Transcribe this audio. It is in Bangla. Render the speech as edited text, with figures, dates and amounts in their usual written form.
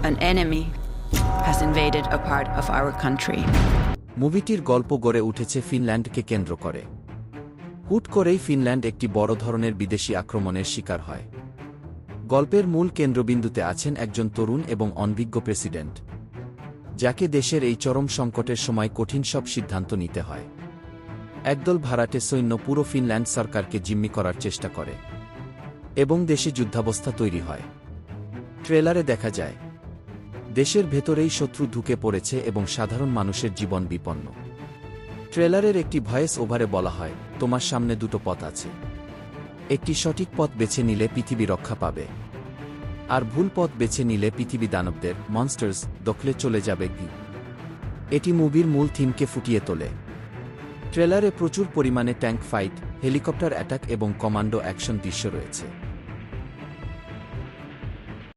An enemy has invaded a part of our country. মুভিটির গল্প গড়ে উঠেছে ফিনল্যান্ডকে কেন্দ্র করে। হুট করেই ফিনল্যান্ড একটি বড় ধরনের বিদেশি আক্রমণের শিকার হয়। গল্পের মূল কেন্দ্রবিন্দুতে আছেন একজন তরুণ এবং অনভিজ্ঞ প্রেসিডেন্ট, যাকে দেশের এই চরম সংকটের সময় কঠিন সব সিদ্ধান্ত নিতে হয়। একদল ভাড়াটে সৈন্য পুরো ফিনল্যান্ড সরকারকে জিম্মি করার চেষ্টা করে এবং দেশে যুদ্ধাবস্থা তৈরি হয়। ট্রেলারে দেখা যায় দেশের ভেতরেই শত্রু ঢুকে পড়েছে এবং সাধারণ মানুষের জীবন বিপন্ন। ট্রেলারের একটি ভয়েস ওভারে বলা হয়, তোমার সামনে দুটো পথ আছে। একটি সঠিক পথ বেছে নিলে পৃথিবী রক্ষা পাবে, আর ভুল পথ বেছে নিলে পৃথিবী দানবদের মনস্টার্স দখলে চলে যাবে। এটি মুভির মূল থিমকে ফুটিয়ে তোলে। ট্রেলারে প্রচুর পরিমাণে ট্যাঙ্ক ফাইট, হেলিকপ্টার অ্যাটাক এবং কমান্ডো অ্যাকশন দৃশ্য রয়েছে।